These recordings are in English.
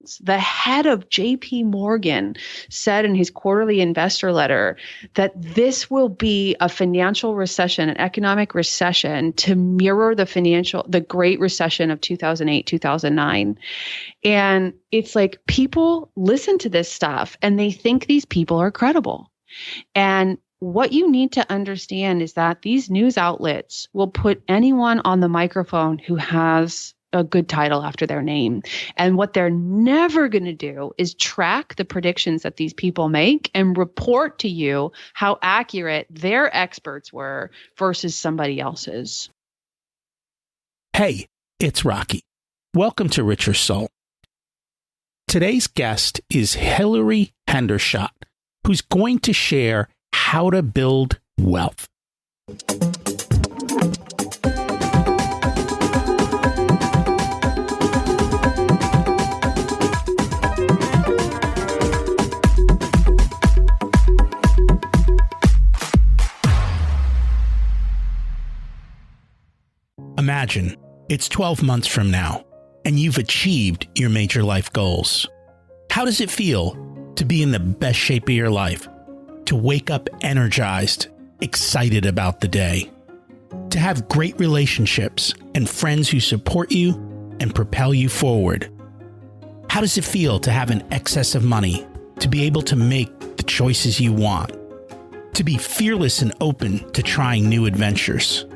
The head of JP Morgan said in his quarterly investor letter that this will be a financial recession, an economic recession to mirror the Great Recession of 2008, 2009. And it's like people listen to this stuff and they think these people are credible. And what you need to understand is that these news outlets will put anyone on the microphone who has a good title after their name. And what they're never going to do is track the predictions that these people make and report to you how accurate their experts were versus somebody else's. Hey, it's Rocky. Welcome to Richer Soul. Today's guest is Hilary Hendershot, who's going to share how to build wealth. Imagine it's 12 months from now, and you've achieved your major life goals. How does it feel to be in the best shape of your life? To wake up energized, excited about the day? To have great relationships and friends who support you and propel you forward? How does it feel to have an excess of money, to be able to make the choices you want? To be fearless and open to trying new adventures?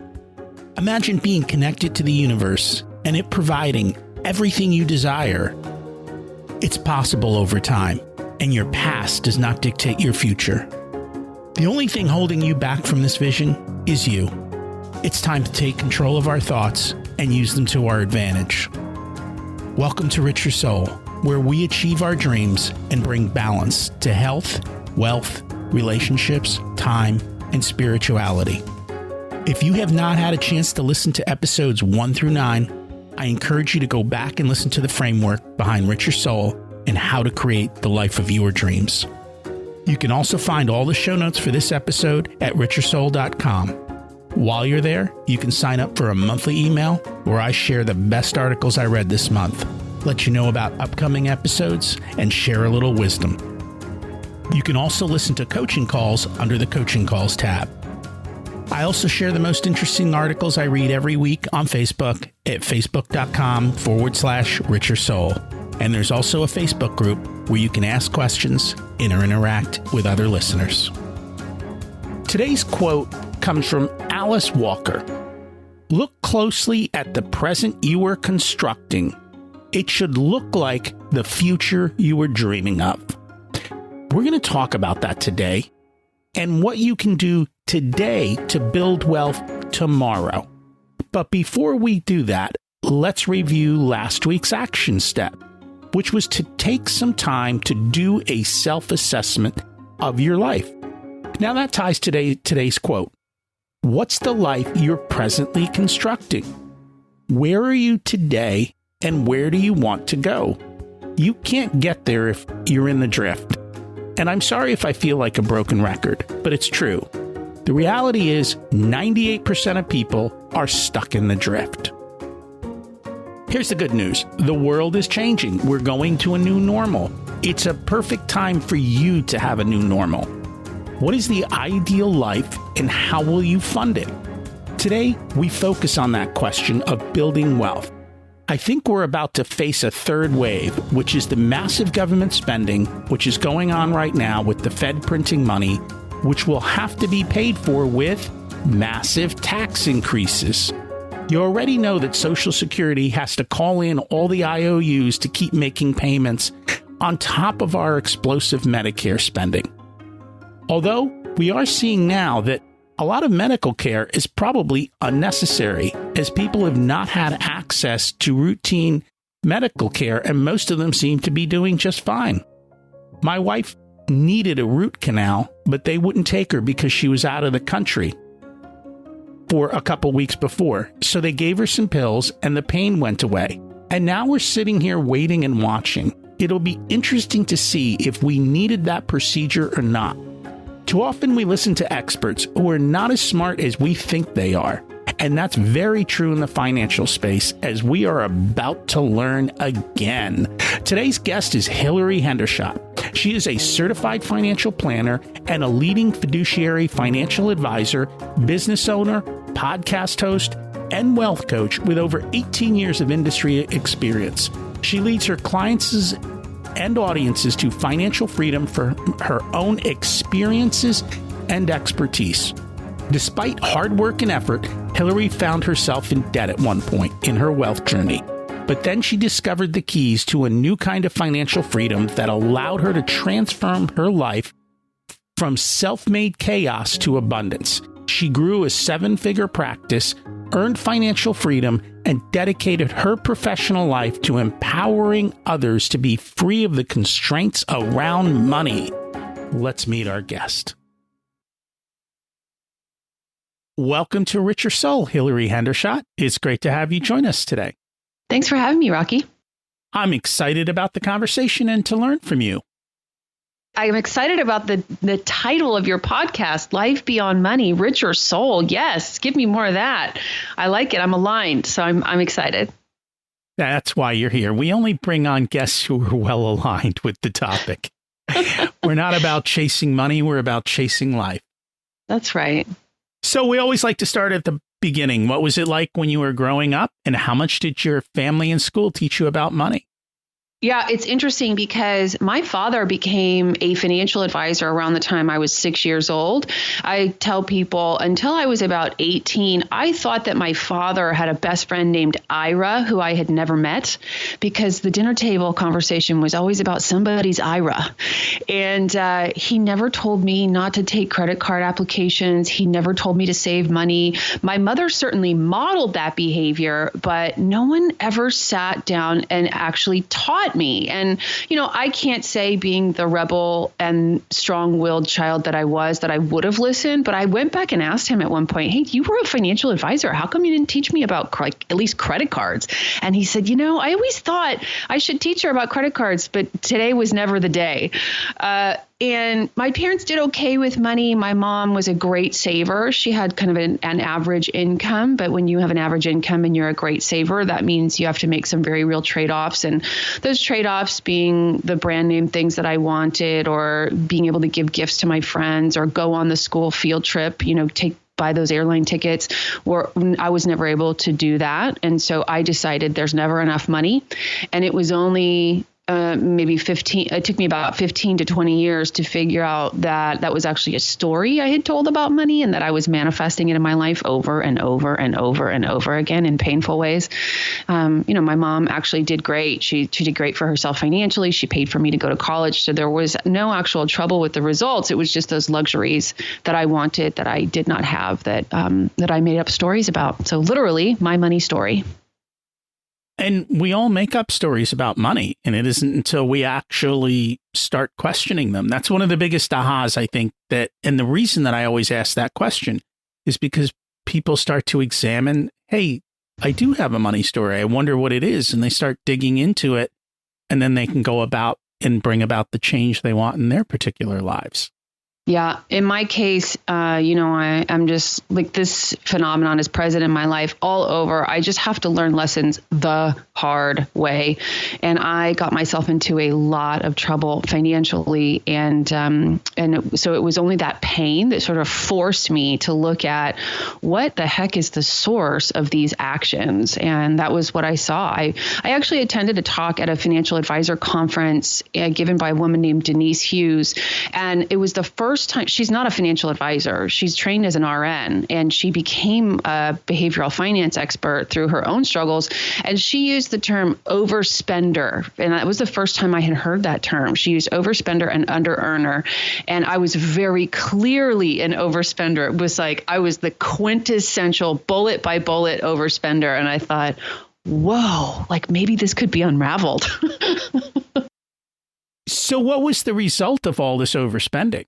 Imagine being connected to the universe and it providing everything you desire. It's possible over time, and your past does not dictate your future. The only thing holding you back from this vision is you. It's time to take control of our thoughts and use them to our advantage. Welcome to Richer Soul, where we achieve our dreams and bring balance to health, wealth, relationships, time, and spirituality. If you have not had a chance to listen to episodes 1 through 9, I encourage you to go back and listen to the framework behind Richer Soul and how to create the life of your dreams. You can also find all the show notes for this episode at richersoul.com. While you're there, you can sign up for a monthly email where I share the best articles I read this month, let you know about upcoming episodes, and share a little wisdom. You can also listen to coaching calls under the Coaching Calls tab. I also share the most interesting articles I read every week on Facebook at facebook.com/Richer Soul. And there's also a Facebook group where you can ask questions and interact with other listeners. Today's quote comes from Alice Walker. Look closely at the present you are constructing. It should look like the future you are dreaming of. We're going to talk about that today and what you can do today to build wealth tomorrow. But before we do that, let's review last week's action step, which was to take some time to do a self-assessment of your life. Now that ties to today's quote. What's the life you're presently constructing? Where are you today and where do you want to go? You can't get there if you're in the drift. And I'm sorry if I feel like a broken record, but it's true. The reality is 98% of people are stuck in the drift. Here's the good news. The world is changing. We're going to a new normal. It's a perfect time for you to have a new normal. What is the ideal life and how will you fund it? Today, we focus on that question of building wealth. I think we're about to face a third wave, which is the massive government spending, which is going on right now with the Fed printing money, which will have to be paid for with massive tax increases. You already know that Social Security has to call in all the IOUs to keep making payments on top of our explosive Medicare spending. Although we are seeing now that a lot of medical care is probably unnecessary, as people have not had access to routine medical care, and most of them seem to be doing just fine. My wife needed a root canal, but they wouldn't take her because she was out of the country for a couple weeks before. So they gave her some pills and the pain went away. And now we're sitting here waiting and watching. It'll be interesting to see if we needed that procedure or not. Too often we listen to experts who are not as smart as we think they are, And that's very true in the financial space, as we are about to learn again. Today's guest is Hilary Hendershot. She is a certified financial planner and a leading fiduciary financial advisor, business owner, podcast host, and wealth coach with over 18 years of industry experience. She leads her clients and audiences to financial freedom for her own experiences and expertise. Despite hard work and effort, Hilary found herself in debt at one point in her wealth journey. But then she discovered the keys to a new kind of financial freedom that allowed her to transform her life from self-made chaos to abundance. She grew a 7-figure practice, earned financial freedom, and dedicated her professional life to empowering others to be free of the constraints around money. Let's meet our guest. Welcome to Richer Soul, Hilary Hendershot. It's great to have you join us today. Thanks for having me, Rocky. I'm excited about the conversation and to learn from you. I'm excited about the title of your podcast, Life Beyond Money, Richer Soul. Yes, give me more of that. I like it. I'm aligned, so I'm excited. That's why you're here. We only bring on guests who are well aligned with the topic. We're not about chasing money. We're about chasing life. That's right. So we always like to start at the beginning. What was it like when you were growing up, and how much did your family and school teach you about money? Yeah, it's interesting because my father became a financial advisor around the time I was 6 years old. I tell people until I was about 18, I thought that my father had a best friend named Ira, who I had never met, because the dinner table conversation was always about somebody's Ira. And he never told me not to take credit card applications. He never told me to save money. My mother certainly modeled that behavior, but no one ever sat down and actually taught me. And, I can't say, being the rebel and strong-willed child that I was, that I would have listened, but I went back and asked him at one point, hey, you were a financial advisor. How come you didn't teach me about at least credit cards? And he said, I always thought I should teach her about credit cards, but today was never the day. And my parents did okay with money. My mom was a great saver. She had kind of an average income, but when you have an average income and you're a great saver, that means you have to make some very real trade-offs. And those trade-offs being the brand name things that I wanted, or being able to give gifts to my friends, or go on the school field trip, buy those airline tickets, or I was never able to do that. And so I decided there's never enough money. And it was only it took me about 15 to 20 years to figure out that was actually a story I had told about money, and that I was manifesting it in my life over and over and over and over again in painful ways. My mom actually did great. She did great for herself financially. She paid for me to go to college. So there was no actual trouble with the results. It was just those luxuries that I wanted that I did not have, that I made up stories about. So literally my money story. And we all make up stories about money, and it isn't until we actually start questioning them. That's one of the biggest ahas, I think, and the reason that I always ask that question is because people start to examine, hey, I do have a money story. I wonder what it is. And they start digging into it, and then they can go about and bring about the change they want in their particular lives. Yeah. In my case, I'm just like, this phenomenon is present in my life all over. I just have to learn lessons the hard way. And I got myself into a lot of trouble financially. So it was only that pain that sort of forced me to look at what the heck is the source of these actions. And that was what I saw. I actually attended a talk at a financial advisor conference given by a woman named Denise Hughes. And it was the first time. She's not a financial advisor. She's trained as an RN, and she became a behavioral finance expert through her own struggles. And she used the term overspender. And that was the first time I had heard that term. She used overspender and under-earner. And I was very clearly an overspender. It was like I was the quintessential bullet by bullet overspender. And I thought, whoa, like maybe this could be unraveled. So what was the result of all this overspending?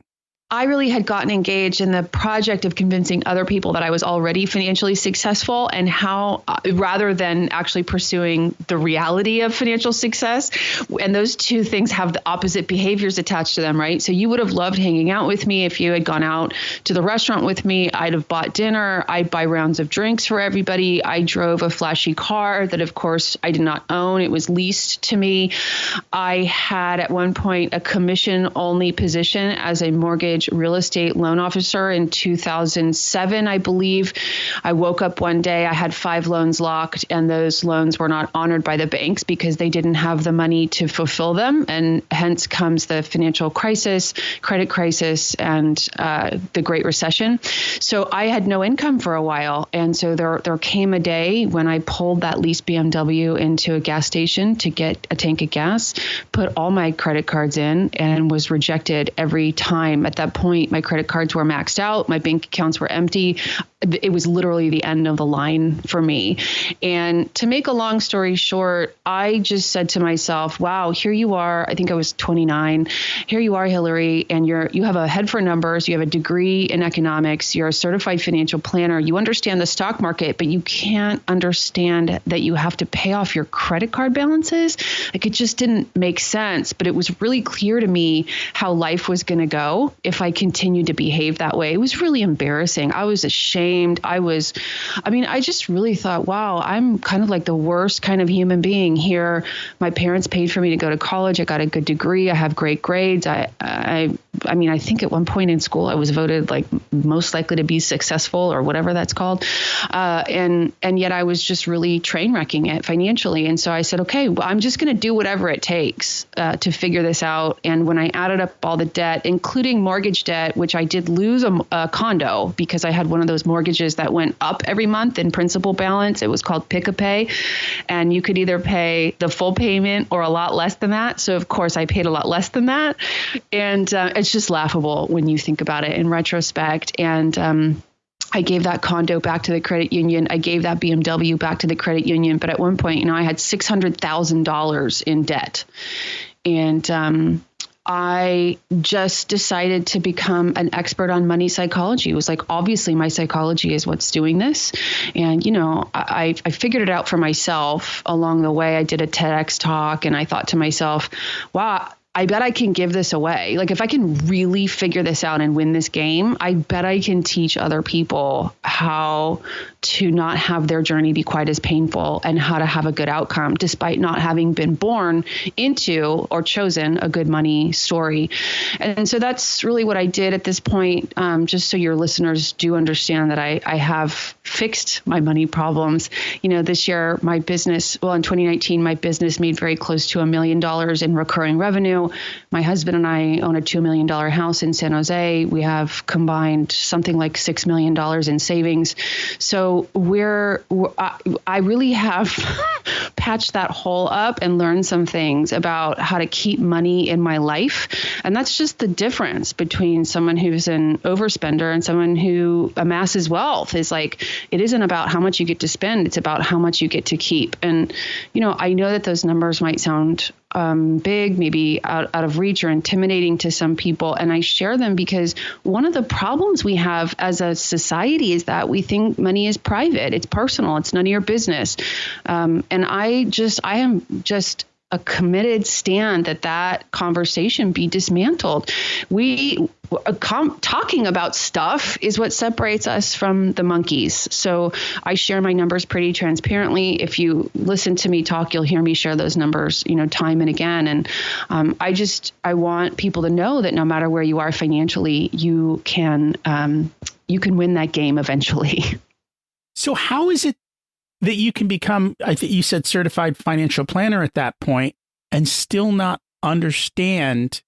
I really had gotten engaged in the project of convincing other people that I was already financially successful, and how, rather than actually pursuing the reality of financial success. And those two things have the opposite behaviors attached to them, right? So you would have loved hanging out with me if you had gone out to the restaurant with me. I'd have bought dinner. I'd buy rounds of drinks for everybody. I drove a flashy car that, of course, I did not own. It was leased to me. I had at one point a commission-only position as a mortgage real estate loan officer in 2007, I believe. I woke up one day, I had 5 loans locked, and those loans were not honored by the banks because they didn't have the money to fulfill them. And hence comes the financial crisis, credit crisis, and the Great Recession. So I had no income for a while. And so there came a day when I pulled that leased BMW into a gas station to get a tank of gas, put all my credit cards in, and was rejected every time. At that point, my credit cards were maxed out. My bank accounts were empty. It was literally the end of the line for me. And to make a long story short, I just said to myself, wow, here you are. I think I was 29. Here you are, Hillary, and you have a head for numbers. You have a degree in economics. You're a certified financial planner. You understand the stock market, but you can't understand that you have to pay off your credit card balances. Like, it just didn't make sense. But it was really clear to me how life was going to go if I continued to behave that way. It was really embarrassing. I was ashamed. I just really thought, wow, I'm kind of like the worst kind of human being here. My parents paid for me to go to college. I got a good degree. I have great grades. I think at one point in school, I was voted like most likely to be successful or whatever that's called. And yet I was just really train wrecking it financially. And so I said, okay, well, I'm just going to do whatever it takes to figure this out. And when I added up all the debt, including mortgage debt, which I did lose a condo because I had one of those mortgages that went up every month in principal balance. It was called Pick-a-Pay. And you could either pay the full payment or a lot less than that. So, of course, I paid a lot less than that. And it's just laughable when you think about it in retrospect. And I gave that condo back to the credit union. I gave that BMW back to the credit union. But at one point, I had $600,000 in debt. And I just decided to become an expert on money psychology. It was like, obviously my psychology is what's doing this. And, I figured it out for myself along the way. I did a TEDx talk and I thought to myself, wow, I bet I can give this away. Like, if I can really figure this out and win this game, I bet I can teach other people how to not have their journey be quite as painful and how to have a good outcome despite not having been born into or chosen a good money story. And so that's really what I did at this point, just so your listeners do understand that I have fixed my money problems. This year, my business, in 2019, my business made very close to $1 million in recurring revenue. My husband and I own a $2 million house in San Jose. We have combined something like $6 million in savings. So I really have patched that hole up and learned some things about how to keep money in my life. And that's just the difference between someone who's an overspender and someone who amasses wealth. Is like, it isn't about how much you get to spend. It's about how much you get to keep. And, I know that those numbers might sound big, maybe out of reach or intimidating to some people. And I share them because one of the problems we have as a society is that we think money is private. It's personal. It's none of your business. And I am just a committed stand that conversation be dismantled. Talking about stuff is what separates us from the monkeys. So I share my numbers pretty transparently. If you listen to me talk, you'll hear me share those numbers, time and again. And I want people to know that no matter where you are financially, you can win that game eventually. So how is it that you can become, I think you said certified financial planner at that point, and still not understand?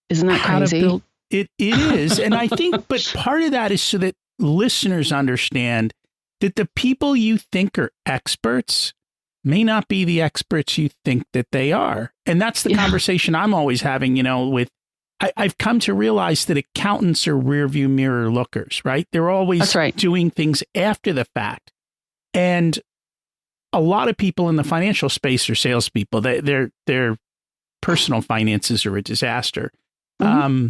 Isn't that crazy? It is. And I think, but part of that is so that listeners understand that the people you think are experts may not be the experts you think that they are. And that's the conversation I'm always having, I've come to realize that accountants are rearview mirror lookers, right? They're always doing things after the fact. And a lot of people in the financial space are salespeople. Their personal finances are a disaster. Mm-hmm.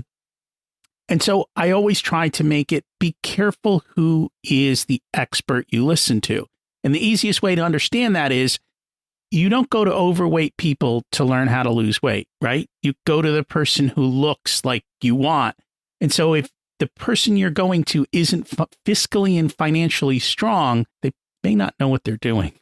And so I always try to make it be careful who is the expert you listen to. And the easiest way to understand that is you don't go to overweight people to learn how to lose weight, right? You go to the person who looks like you want. And so if the person you're going to isn't fiscally and financially strong, they may not know what they're doing.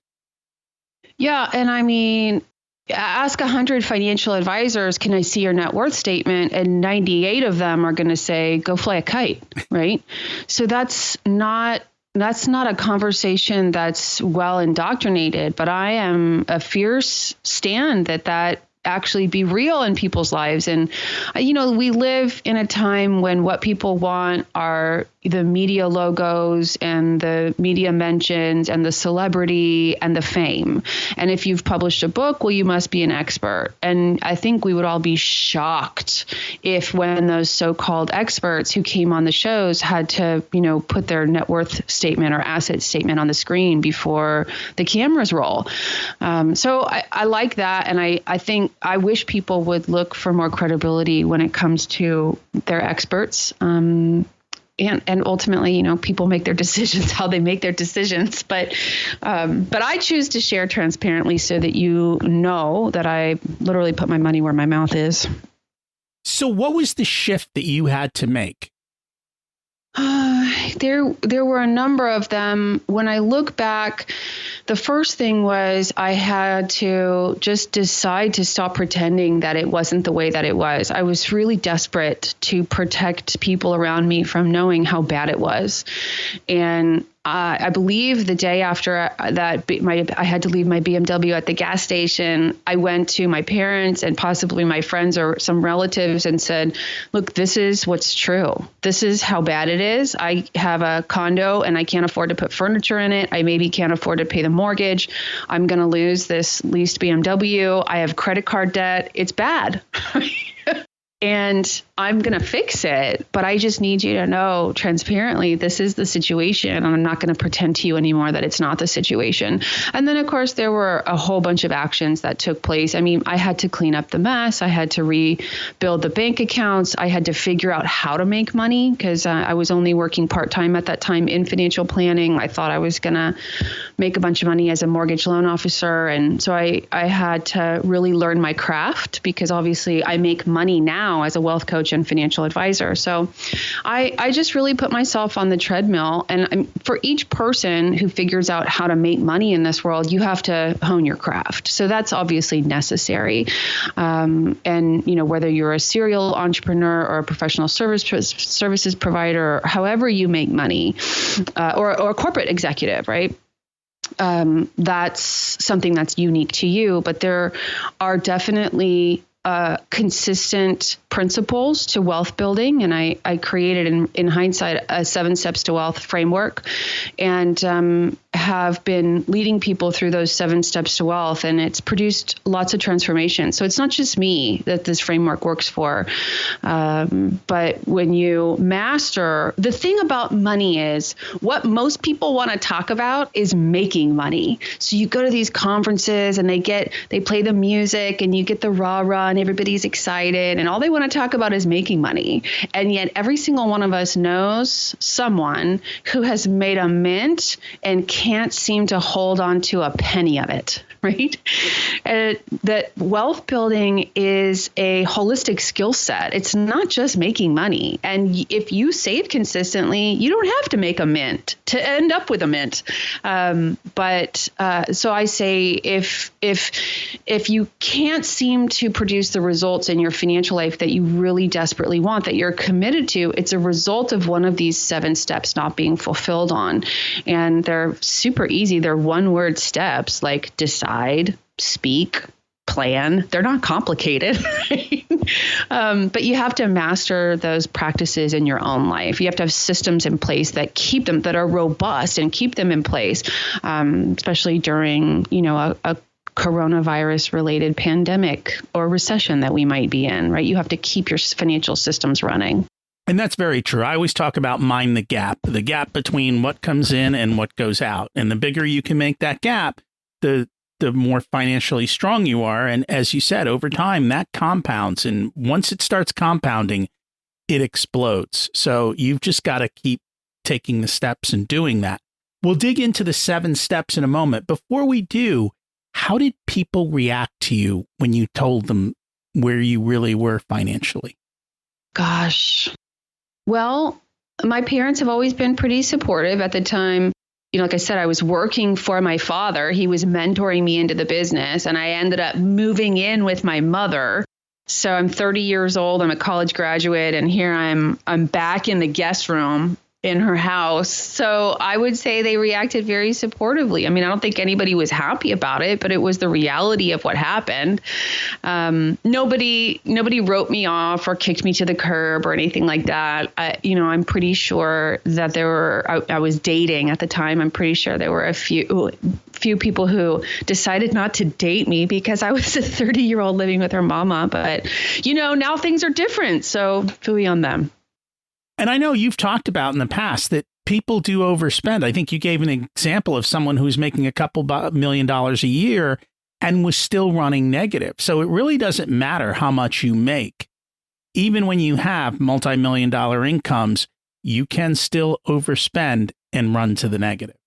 Yeah. And I mean, ask 100 financial advisors, can I see your net worth statement? And 98 of them are going to say, go fly a kite, right? So that's not a conversation that's well indoctrinated, but I am a fierce stand that actually be real in people's lives. And, we live in a time when what people want are the media logos and the media mentions and the celebrity and the fame. And if you've published a book, well, you must be an expert. And I think we would all be shocked if when those so-called experts who came on the shows had to, put their net worth statement or asset statement on the screen before the cameras roll. So I like that. And I think I wish people would look for more credibility when it comes to their experts. And ultimately, people make their decisions how they make their decisions. But I choose to share transparently so that you know that I literally put my money where my mouth is. So what was the shift that you had to make? There were a number of them. When I look back, the first thing was I had to just decide to stop pretending that it wasn't the way that it was. I was really desperate to protect people around me from knowing how bad it was. And I believe the day after that, I had to leave my BMW at the gas station. I went to my parents and possibly my friends or some relatives and said, look, this is what's true. This is how bad it is. I have a condo and I can't afford to put furniture in it. I maybe can't afford to pay the mortgage. I'm going to lose this leased BMW. I have credit card debt. It's bad. And I'm going to fix it, but I just need you to know transparently, this is the situation, and I'm not going to pretend to you anymore that it's not the situation. And then, of course, there were a whole bunch of actions that took place. I mean, I had to clean up the mess. I had to rebuild the bank accounts. I had to figure out how to make money because I was only working part-time at that time in financial planning. I thought I was going to make a bunch of money as a mortgage loan officer. And so I had to really learn my craft because obviously I make money now as a wealth coach and financial advisor. So I just really put myself on the treadmill. And for each person who figures out how to make money in this world, you have to hone your craft. So that's obviously necessary. And, whether you're a serial entrepreneur or a professional services provider, or however you make money, or a corporate executive, right? That's something that's unique to you, but there are definitely consistent principles to wealth building. And I created in hindsight a 7 steps to wealth framework and have been leading people through those 7 steps to wealth. And it's produced lots of transformation. So it's not just me that this framework works for. But when you master, the thing about money is what most people want to talk about is making money. So you go to these conferences and they play the music and you get the rah-rah and everybody's excited and all they want to talk about is making money. And yet every single one of us knows someone who has made a mint and can't seem to hold on to a penny of it, right? That wealth building is a holistic skill set. It's not just making money. And if you save consistently, you don't have to make a mint to end up with a mint. So I say if you can't seem to produce the results in your financial life that you really desperately want, that you're committed to, it's a result of one of these 7 steps not being fulfilled on. And they're super easy. They're one-word steps like decide, speak, plan. They're not complicated, right? But you have to master those practices in your own life. You have to have systems in place that keep them, that are robust and keep them in place, especially during, a coronavirus related pandemic or recession that we might be in, right? You have to keep your financial systems running. And that's very true. I always talk about mind the gap between what comes in and what goes out. And the bigger you can make that gap, the more financially strong you are. And as you said, over time, that compounds. And once it starts compounding, it explodes. So you've just got to keep taking the steps and doing that. We'll dig into the 7 steps in a moment. Before we do, how did people react to you when you told them where you really were financially? Gosh. Well, my parents have always been pretty supportive. At the time, like I said, I was working for my father. He was mentoring me into the business, and I ended up moving in with my mother. So I'm 30 years old. I'm a college graduate, and here I'm back in the guest room in her house. So I would say they reacted very supportively. I mean, I don't think anybody was happy about it, but it was the reality of what happened. Nobody wrote me off or kicked me to the curb or anything like that. I'm pretty sure that I was dating at the time. I'm pretty sure there were a few people who decided not to date me because I was a 30-year-old living with her mama. But, now things are different. So phooey on them. And I know you've talked about in the past that people do overspend. I think you gave an example of someone who's making a couple $1 million a year and was still running negative. So it really doesn't matter how much you make. Even when you have multi-million-dollar incomes, you can still overspend and run to the negative.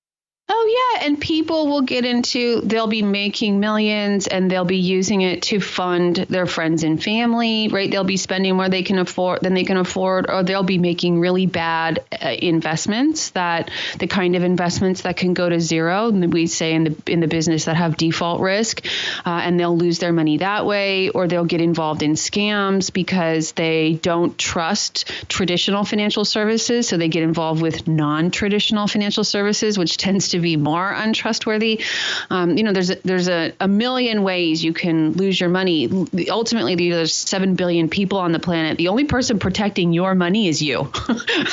Oh, yeah. And people will they'll be making millions and they'll be using it to fund their friends and family, right? They'll be spending more than they can afford, or they'll be making really bad investments, the kind of investments that can go to zero. And we say in the business that have default risk, and they'll lose their money that way, or they'll get involved in scams because they don't trust traditional financial services. So they get involved with non-traditional financial services, which tends to be more untrustworthy. There's a million ways you can lose your money. Ultimately, there's 7 billion people on the planet. The only person protecting your money is you.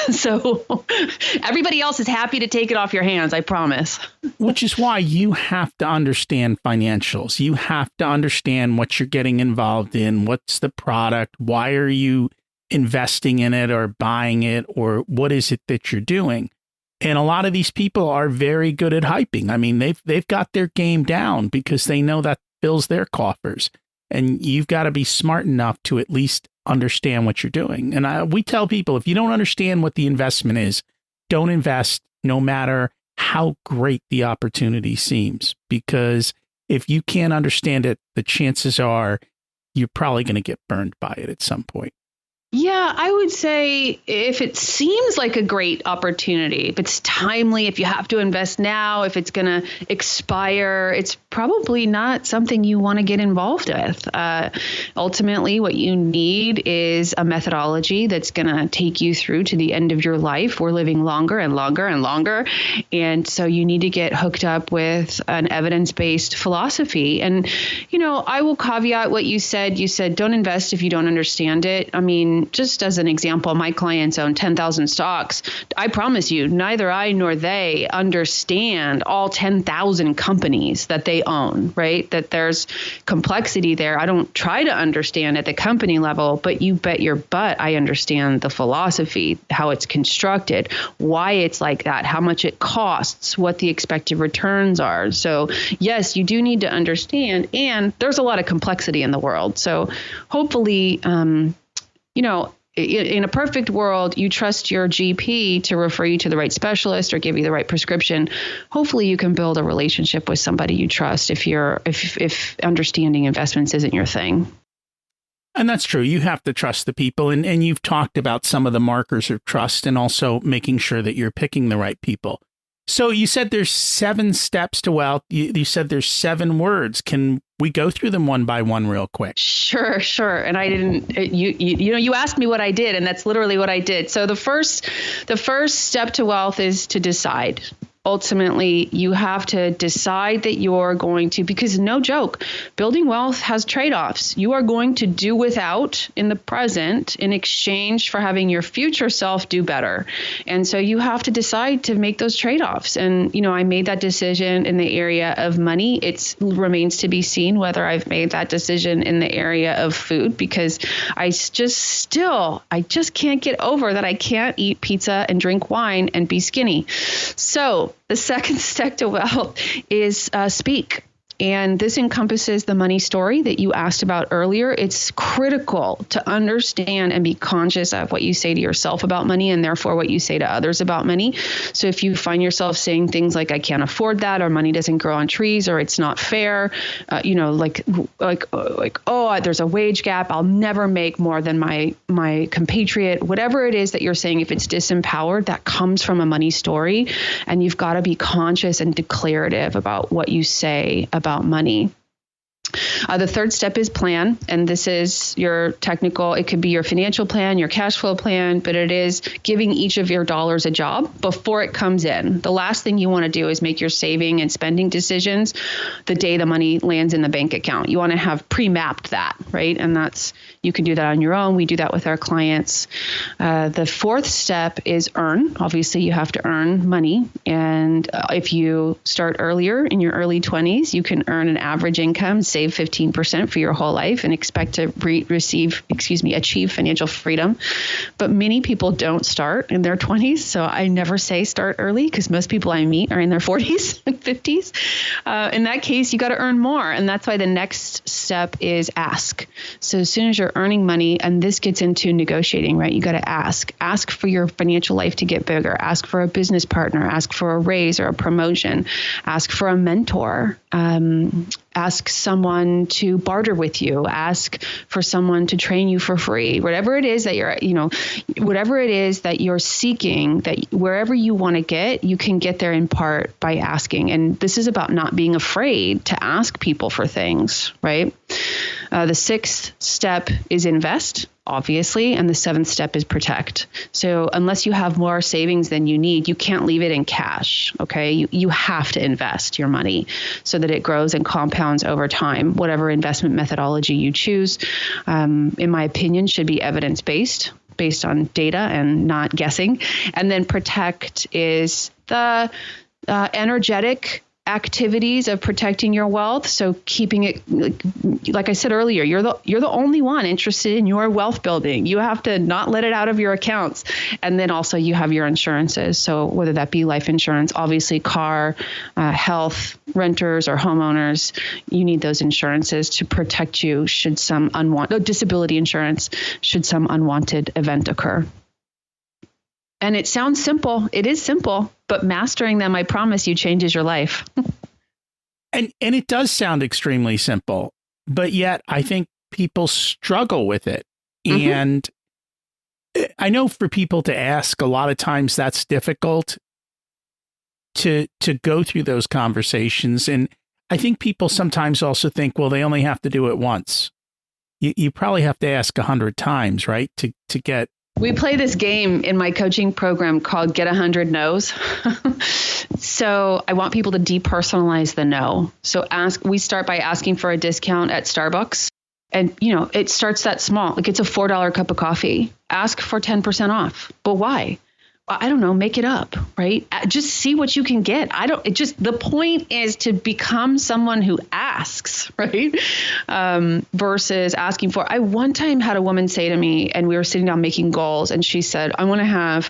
So everybody else is happy to take it off your hands, I promise. Which is why you have to understand financials. You have to understand what you're getting involved in. What's the product? Why are you investing in it or buying it? Or what is it that you're doing? And a lot of these people are very good at hyping. I mean, they've got their game down because they know that fills their coffers. And you've got to be smart enough to at least understand what you're doing. And we tell people, if you don't understand what the investment is, don't invest, no matter how great the opportunity seems. Because if you can't understand it, the chances are you're probably going to get burned by it at some point. Yeah, I would say if it seems like a great opportunity, if it's timely, if you have to invest now, if it's going to expire, it's probably not something you want to get involved with. Ultimately, what you need is a methodology that's going to take you through to the end of your life. We're living longer and longer and longer. And so you need to get hooked up with an evidence-based philosophy. And, I will caveat what you said. You said, don't invest if you don't understand it. I mean, just as an example, my clients own 10,000 stocks. I promise you, neither I nor they understand all 10,000 companies that they own, right? That there's complexity there. I don't try to understand at the company level, but you bet your butt I understand the philosophy, how it's constructed, why it's like that, how much it costs, what the expected returns are. So yes, you do need to understand, and there's a lot of complexity in the world. So hopefully, in a perfect world, you trust your GP to refer you to the right specialist or give you the right prescription. Hopefully you can build a relationship with somebody you trust if understanding investments isn't your thing. And that's true. You have to trust the people. And you've talked about some of the markers of trust and also making sure that you're picking the right people. So you said there's 7 steps to wealth. You said there's 7 words. Can we go through them one by one real quick? Sure. And I didn't, you asked me what I did, and that's literally what I did. So the first step to wealth is to decide. Ultimately, you have to decide that you're going to, because no joke, building wealth has trade-offs. You are going to do without in the present in exchange for having your future self do better. And so you have to decide to make those trade-offs. And, I made that decision in the area of money. It remains to be seen whether I've made that decision in the area of food, because I just can't get over that I can't eat pizza and drink wine and be skinny. So the second step to wealth is speak. And this encompasses the money story that you asked about earlier. It's critical to understand and be conscious of what you say to yourself about money and therefore what you say to others about money. So if you find yourself saying things like, I can't afford that, or money doesn't grow on trees, or it's not fair, oh, there's a wage gap, I'll never make more than my compatriot, whatever it is that you're saying, if it's disempowered, that comes from a money story. And you've got to be conscious and declarative about what you say about money. The third step is plan. And this is your technical, it could be your financial plan, your cash flow plan, but it is giving each of your dollars a job before it comes in. The last thing you want to do is make your saving and spending decisions the day the money lands in the bank account. You want to have pre-mapped that, right? And you can do that on your own. We do that with our clients. The fourth step is earn. Obviously, you have to earn money. And if you start earlier in your early 20s, you can earn an average income, save 15% for your whole life, and expect to achieve financial freedom. But many people don't start in their 20s. So I never say start early, because most people I meet are in their 40s and 50s. In that case, you got to earn more. And that's why the next step is ask. So as soon as you're earning money, and this gets into negotiating, right? You got to ask for your financial life to get bigger, ask for a business partner, ask for a raise or a promotion, ask for a mentor, ask someone to barter with you, ask for someone to train you for free, whatever it is that you're seeking, that wherever you want to get, you can get there in part by asking. And this is about not being afraid to ask people for things, right? The sixth step is invest, obviously, and the seventh step is protect. So unless you have more savings than you need, you can't leave it in cash, okay? You have to invest your money so that it grows and compounds over time. Whatever investment methodology you choose, in my opinion, should be evidence-based, based on data and not guessing. And then protect is the energetic activities of protecting your wealth. So keeping it, like I said earlier, you're the only one interested in your wealth building. You have to not let it out of your accounts. And then also you have your insurances. So whether that be life insurance, obviously car, health, renters or homeowners, you need those insurances to protect you should some disability insurance, should some unwanted event occur. And it sounds simple. It is simple, but mastering them, I promise you, changes your life. And it does sound extremely simple, but yet I think people struggle with it. Mm-hmm. And I know for people to ask, a lot of times that's difficult to go through those conversations. And I think people sometimes also think, well, they only have to do it once. You probably have to ask 100 times, right? To get. We play this game in my coaching program called Get 100 No's. So I want people to depersonalize the no. So we start by asking for a discount at Starbucks. And, it starts that small. Like it's a $4 cup of coffee. Ask for 10% off. But why? I don't know, make it up, right? Just see what you can get. The point is to become someone who asks, right? Versus asking for. I one time had a woman say to me, and we were sitting down making goals, and she said, I want to have,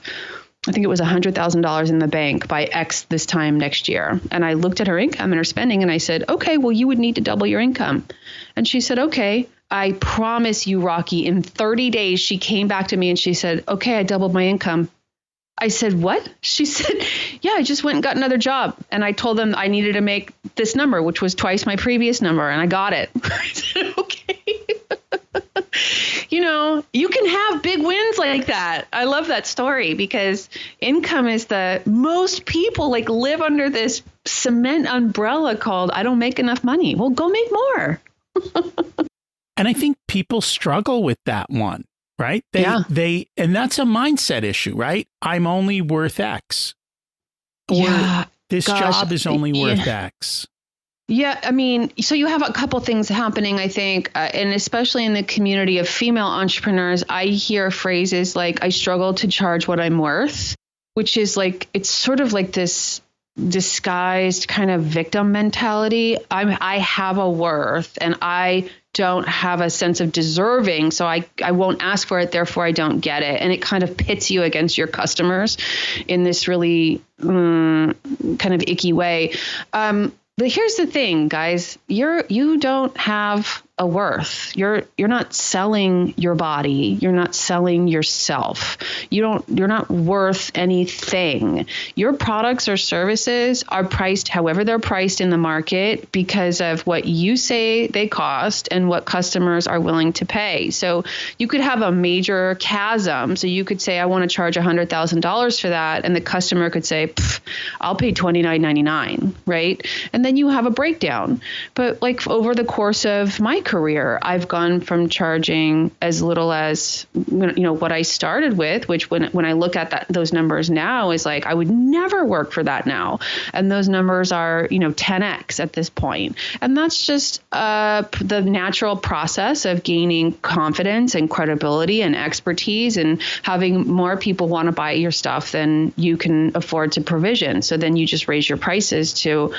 I think it was $100,000 in the bank by X this time next year. And I looked at her income and her spending, and I said, okay, well, you would need to double your income. And she said, okay. I promise you, Rocky, in 30 days, she came back to me and she said, okay, I doubled my income. I said, what? She said, yeah, I just went and got another job. And I told them I needed to make this number, which was twice my previous number. And I got it. I said, okay. You can have big wins like that. I love that story because income is most people live under this cement umbrella called, I don't make enough money. Well, go make more. And I think people struggle with that one. Right? And that's a mindset issue, right? I'm only worth X. Or this job is only worth X. Yeah. I mean, so you have a couple things happening, I think, and especially in the community of female entrepreneurs, I hear phrases like, I struggle to charge what I'm worth, which is it's sort of like this disguised kind of victim mentality. I have a worth and I don't have a sense of deserving, so I won't ask for it, therefore I don't get it. And it kind of pits you against your customers in this really kind of icky way. But here's the thing, guys, you don't have a worth. You're not selling your body. You're not selling yourself. You're not worth anything. Your products or services are priced however they're priced in the market because of what you say they cost and what customers are willing to pay. So you could have a major chasm. So you could say, I want to charge $100,000 for that. And the customer could say, I'll pay $29.99, right? And then you have a breakdown. But like over the course of my career, I've gone from charging as little as, what I started with, which when I look at those numbers now is like, I would never work for that now. And those numbers are, 10x at this point. And that's just the natural process of gaining confidence and credibility and expertise and having more people want to buy your stuff than you can afford to provision. So then you just raise your prices to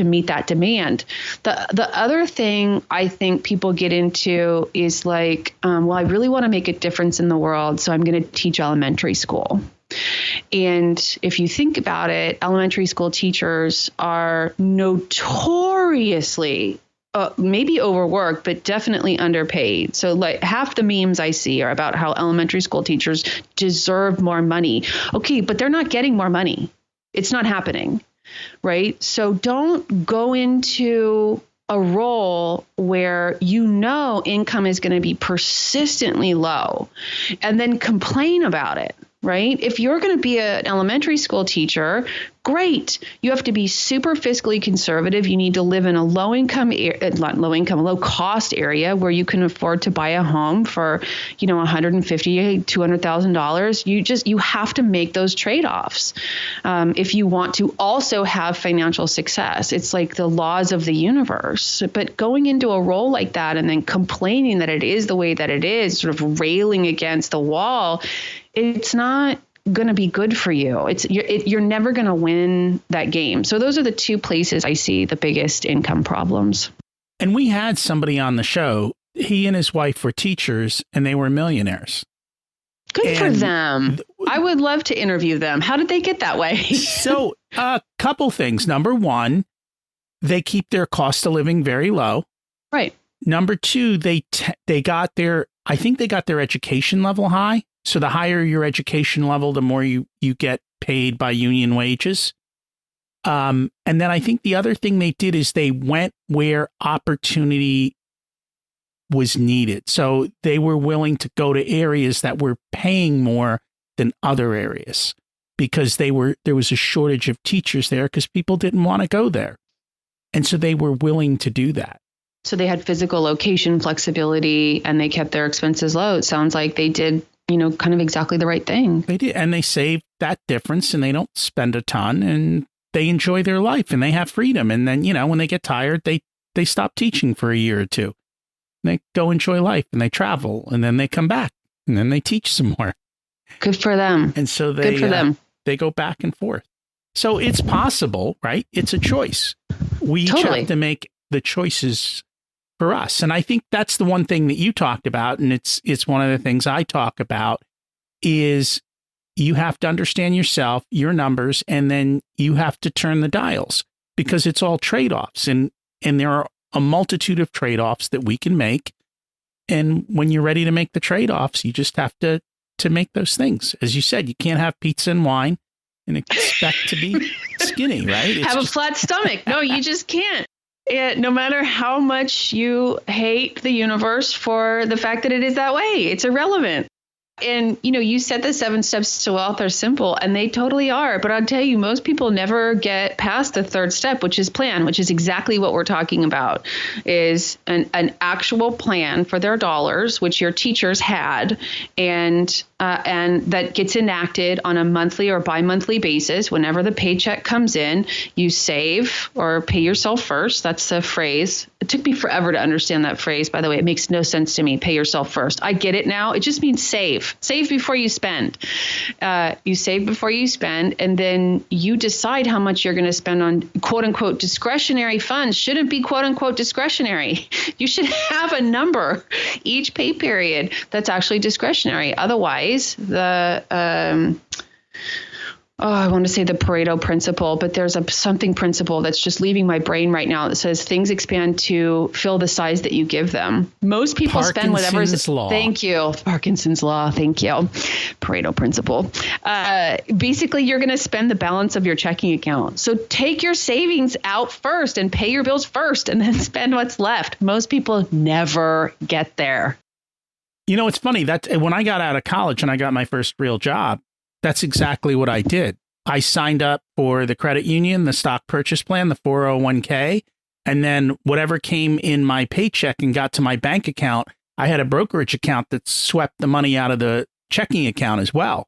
meet that demand. The other thing I think people get into is like, I really want to make a difference in the world, so I'm going to teach elementary school. And if you think about it, elementary school teachers are notoriously maybe overworked, but definitely underpaid. So like half the memes I see are about how elementary school teachers deserve more money. Okay, but they're not getting more money. It's not happening, right? So don't go into a role where income is going to be persistently low and then complain about it, right? If you're going to be an elementary school teacher, great. You have to be super fiscally conservative. You need to live in a low cost area where you can afford to buy a home for, $150,000, $200,000. You have to make those trade-offs if you want to also have financial success. It's like the laws of the universe. But going into a role like that and then complaining that it is the way that it is, sort of railing against the wall, it's not going to be good for you. You're never going to win that game. So those are the two places I see the biggest income problems. And we had somebody on the show. He and his wife were teachers and they were millionaires. Good for them. I would love to interview them. How did they get that way? So a couple things. Number one, they keep their cost of living very low. Right. Number two, I think they got their education level high. So the higher your education level, the more you get paid by union wages. And then I think the other thing they did is they went where opportunity was needed. So they were willing to go to areas that were paying more than other areas because there was a shortage of teachers there because people didn't want to go there. And so they were willing to do that. So they had physical location flexibility and they kept their expenses low. It sounds like they did kind of exactly the right thing. They did. And they save that difference and they don't spend a ton and they enjoy their life and they have freedom. And then, when they get tired, they stop teaching for a year or two. And they go enjoy life and they travel and then they come back and then they teach some more. Good for them. And so good for them. They go back and forth. So it's possible, right? It's a choice. We each have to make the choices for us. And I think that's the one thing that you talked about. And it's one of the things I talk about is you have to understand yourself, your numbers, and then you have to turn the dials because it's all trade-offs. And there are a multitude of trade-offs that we can make. And when you're ready to make the trade-offs, you just have to make those things. As you said, you can't have pizza and wine and expect to be skinny, right? Have a flat stomach. No, you just can't. No matter how much you hate the universe for the fact that it is that way, it's irrelevant. And, you said the 7 steps to wealth are simple, and they totally are. But I'll tell you, most people never get past the third step, which is plan, which is exactly what we're talking about, is an actual plan for their dollars, which your teachers had, and that gets enacted on a monthly or bi-monthly basis. Whenever the paycheck comes in, you save or pay yourself first. That's the phrase. It took me forever to understand that phrase, by the way. It makes no sense to me. Pay yourself first. I get it now. It just means save. Save before you spend. You save before you spend, and then you decide how much you're going to spend on quote unquote discretionary funds. Shouldn't be quote unquote discretionary. You should have a number each pay period that's actually discretionary. Otherwise, I want to say the Pareto principle, but there's something principle that's just leaving my brain right now that says things expand to fill the size that you give them. Most people spend whatever's law. Thank you. Parkinson's law. Thank you. Pareto principle. Basically, you're going to spend the balance of your checking account. So take your savings out first and pay your bills first and then spend what's left. Most people never get there. You know, it's funny that when I got out of college and I got my first real job, that's exactly what I did. I signed up for the credit union, the stock purchase plan, the 401k, and then whatever came in my paycheck and got to my bank account, I had a brokerage account that swept the money out of the checking account as well.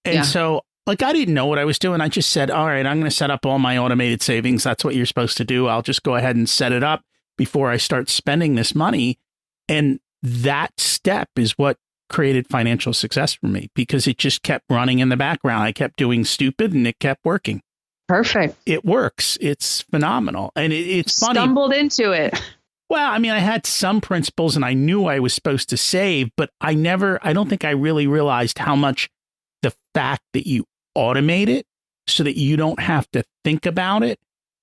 And so, like, I didn't know what I was doing. I just said, all right, I'm going to set up all my automated savings. That's what you're supposed to do. I'll just go ahead and set it up before I start spending this money. And that step is what created financial success for me because it just kept running in the background. I kept doing stupid and it kept working. Perfect. It works. It's phenomenal. And it's funny. Stumbled into it. Well, I mean, I had some principles and I knew I was supposed to save, but I don't think I really realized how much the fact that you automate it so that you don't have to think about it.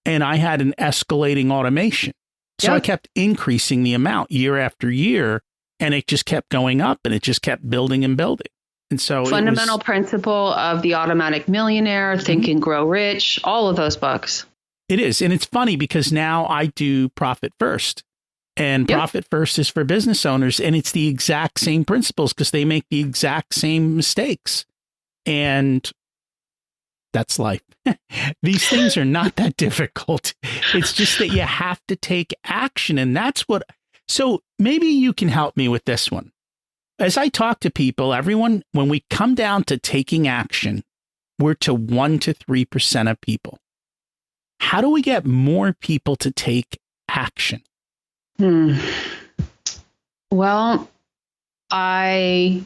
And I had an escalating automation. So I kept increasing the amount year after year. And it just kept going up and it just kept building and building. And so fundamental principle of The Automatic Millionaire, Think and Grow Rich, all of those books. It is. And it's funny because now I do Profit First and Profit First is for business owners. And it's the exact same principles because they make the exact same mistakes. And that's life. These things are not that difficult. It's just that you have to take action. And that's what. So maybe you can help me with this one. As I talk to people, everyone, when we come down to taking action, we're to 1 to 3% of people. How do we get more people to take action? Well, I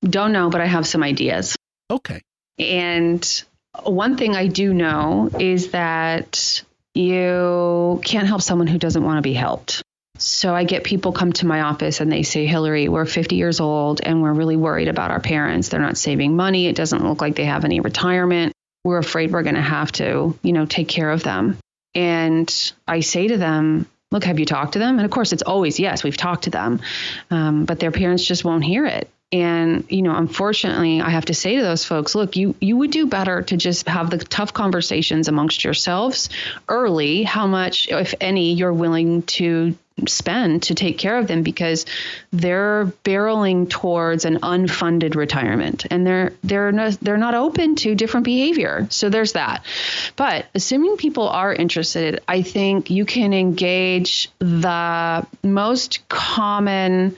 don't know, but I have some ideas. Okay. And one thing I do know is that you can't help someone who doesn't want to be helped. So I get people come to my office and they say, Hillary, we're 50 years old and we're really worried about our parents. They're not saving money. It doesn't look like they have any retirement. We're afraid we're going to have to, take care of them. And I say to them, look, have you talked to them? And of course, it's always, yes, we've talked to them, but their parents just won't hear it. And, unfortunately, I have to say to those folks, look, you would do better to just have the tough conversations amongst yourselves early, how much, if any, you're willing to spend to take care of them because they're barreling towards an unfunded retirement and they're not open to different behavior. So there's that. But assuming people are interested, I think you can engage the most common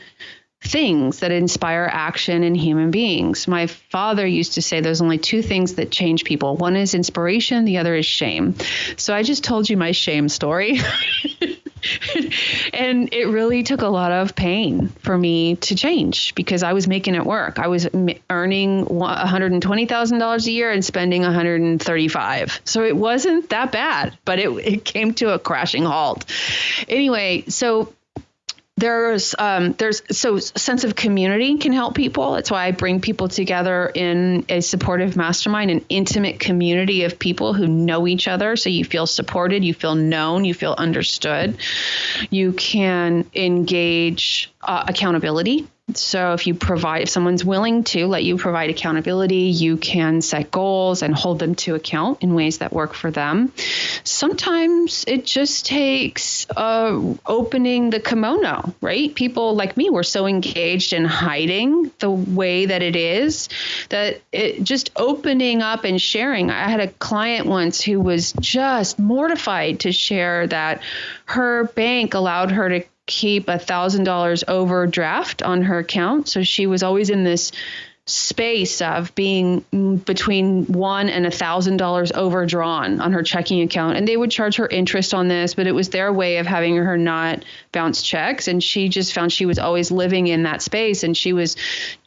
things that inspire action in human beings. My father used to say there's only two things that change people. One is inspiration, the other is shame. So I just told you my shame story. And it really took a lot of pain for me to change because I was making it work. I was earning $120,000 a year and spending $135,000. So it wasn't that bad, but it came to a crashing halt. Anyway, so there's so sense of community can help people. That's why I bring people together in a supportive mastermind, an intimate community of people who know each other. So you feel supported, you feel known, you feel understood. You can engage accountability. So if someone's willing to let you provide accountability, you can set goals and hold them to account in ways that work for them. Sometimes it just takes opening the kimono, right? People like me were so engaged in hiding the way that it is that it just opening up and sharing. I had a client once who was just mortified to share that her bank allowed her to keep $1,000 overdraft on her account. So she was always in this space of being between $1,000 and $1,000 overdrawn on her checking account. And they would charge her interest on this, but it was their way of having her not bounce checks. And she just found she was always living in that space. And she was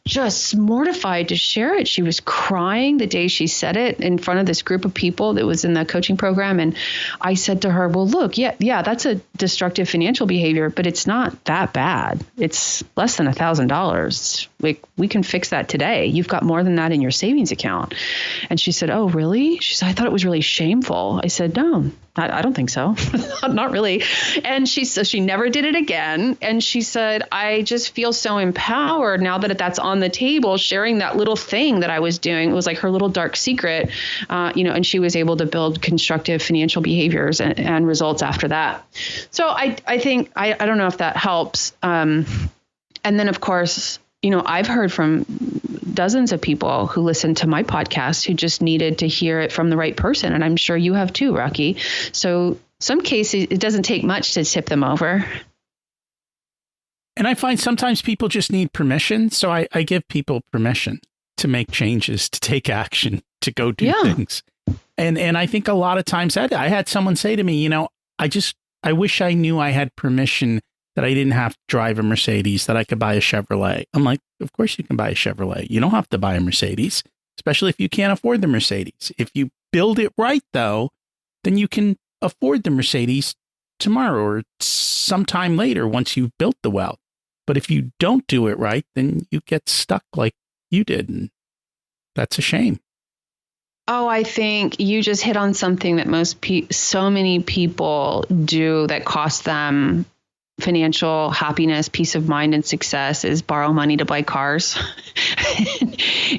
just mortified to share it. She was crying the day she said it in front of this group of people that was in the coaching program. And I said to her, well, look, yeah, that's a destructive financial behavior, but it's not that bad. It's less than $1,000. Like, we can fix that today. You've got more than that in your savings account. And she said, oh, really? She said, I thought it was really shameful. I said, no, I don't think so. Not really. And she said she never did it again. And she said, I just feel so empowered now that that's on the table, sharing that little thing that I was doing. It was like her little dark secret, and she was able to build constructive financial behaviors and results after that. So I think, I don't know if that helps. And then, of course, I've heard from dozens of people who listen to my podcast who just needed to hear it from the right person. And I'm sure you have too, Rocky. So some cases, it doesn't take much to tip them over. And I find sometimes people just need permission. So I give people permission to make changes, to take action, to go do things. And I think a lot of times I had someone say to me, I wish I knew I had permission, that I didn't have to drive a Mercedes, that I could buy a Chevrolet. I'm like, of course you can buy a Chevrolet. You don't have to buy a Mercedes, especially if you can't afford the Mercedes. If you build it right, though, then you can afford the Mercedes tomorrow or sometime later once you've built the wealth. But if you don't do it right, then you get stuck like you did. And that's a shame. Oh, I think you just hit on something that so many people do that costs them financial happiness, peace of mind, and success, is borrow money to buy cars.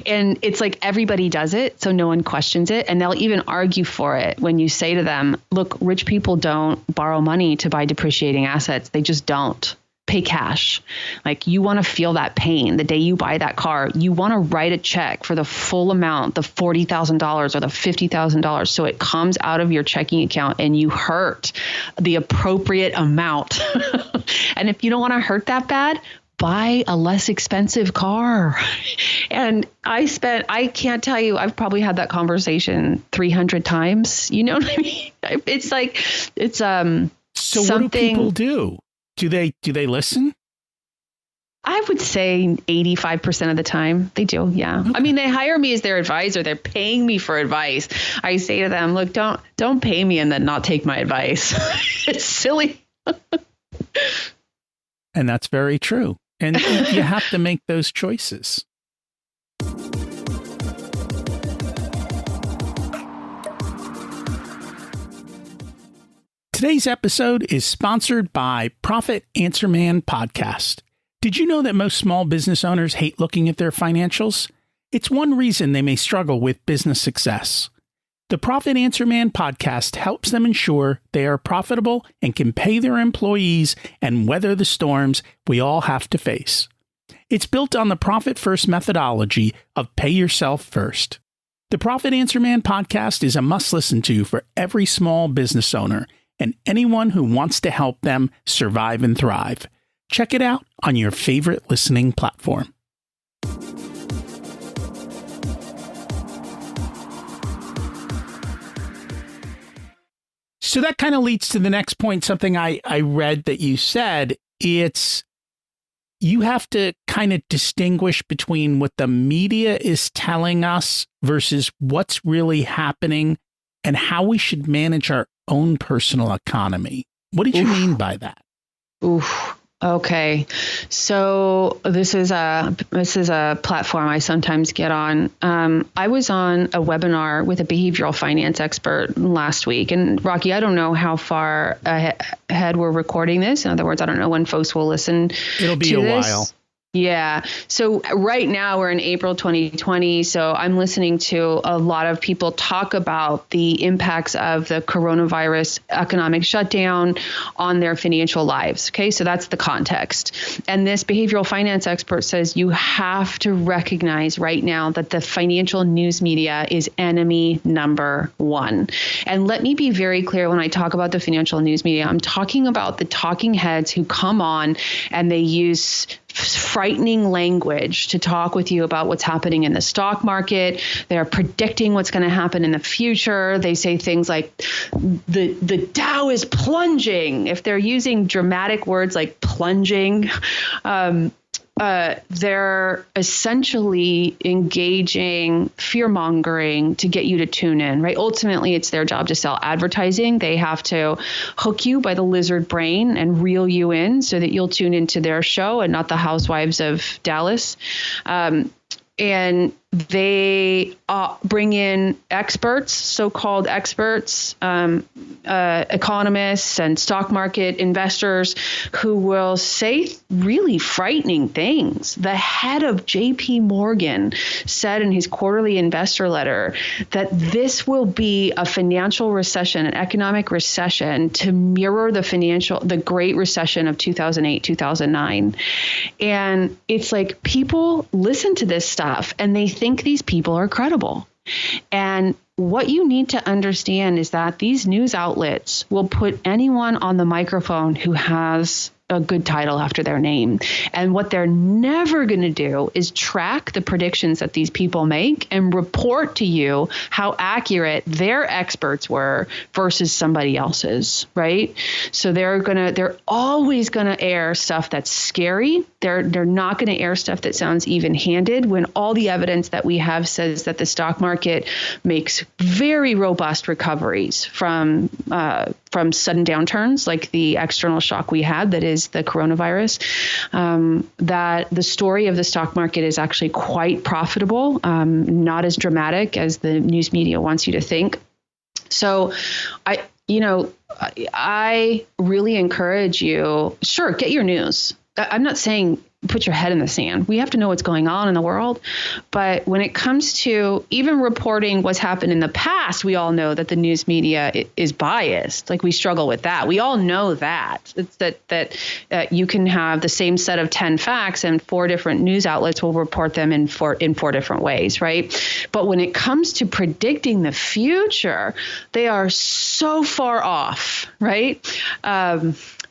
And it's like everybody does it, so no one questions it. And they'll even argue for it when you say to them, look, rich people don't borrow money to buy depreciating assets. They just don't. Pay cash. Like, you want to feel that pain the day you buy that car. You want to write a check for the full amount, the $40,000 or the $50,000. So it comes out of your checking account and you hurt the appropriate amount. And if you don't want to hurt that bad, buy a less expensive car. And I can't tell you, I've probably had that conversation 300 times. You know what I mean? It's like, it's so something. What do people do? Do they listen? I would say 85% of the time they do. Yeah. Okay. I mean, they hire me as their advisor. They're paying me for advice. I say to them, look, don't pay me and then not take my advice. It's silly. And that's very true. And you have to make those choices. Today's episode is sponsored by Profit Answer Man Podcast. Did you know that most small business owners hate looking at their financials? It's one reason they may struggle with business success. The Profit Answer Man Podcast helps them ensure they are profitable and can pay their employees and weather the storms we all have to face. It's built on the Profit First methodology of pay yourself first. The Profit Answer Man Podcast is a must listen to for every small business owner and anyone who wants to help them survive and thrive. Check it out on your favorite listening platform. So that kind of leads to the next point, something I read that you said. It's you have to kind of distinguish between what the media is telling us versus what's really happening and how we should manage our own personal economy. What did you mean by that? Okay. So this is a platform I sometimes get on. I was on a webinar with a behavioral finance expert last week. And Rocky, I don't know how far ahead we're recording this. In other words, I don't know when folks will listen. It'll be a while. Yeah. So right now we're in April 2020. So I'm listening to a lot of people talk about the impacts of the coronavirus economic shutdown on their financial lives. Okay. So that's the context. And this behavioral finance expert says you have to recognize right now that the financial news media is enemy number one. And let me be very clear when I talk about the financial news media, I'm talking about the talking heads who come on and they use frightening language to talk with you about what's happening in the stock market. They're predicting what's going to happen in the future. They say things like the Dow is plunging. If they're using dramatic words like plunging, they're essentially engaging fear mongering to get you to tune in, right? Ultimately, it's their job to sell advertising. They have to hook you by the lizard brain and reel you in so that you'll tune into their show and not the Housewives of Dallas. And they bring in experts, so-called experts, economists and stock market investors who will say really frightening things. The head of JP Morgan said in his quarterly investor letter that this will be a financial recession, an economic recession to mirror the Great Recession of 2008, 2009. And it's like people listen to this stuff and they think these people are credible. And what you need to understand is that these news outlets will put anyone on the microphone who has a good title after their name. And what they're never going to do is track the predictions that these people make and report to you how accurate their experts were versus somebody else's, right? So they're always going to air stuff that's scary. They're not going to air stuff that sounds even-handed when all the evidence that we have says that the stock market makes very robust recoveries from sudden downturns like the external shock we had that is the coronavirus, that the story of the stock market is actually quite profitable, not as dramatic as the news media wants you to think. So I really encourage you, sure, get your news. I'm not saying put your head in the sand. We have to know what's going on in the world. But when it comes to even reporting what's happened in the past, we all know that the news media is biased. Like we struggle with that. We all know that. It's that you can have the same set of 10 facts and 4 different news outlets will report them in four different ways, right? But when it comes to predicting the future, they are so far off, right?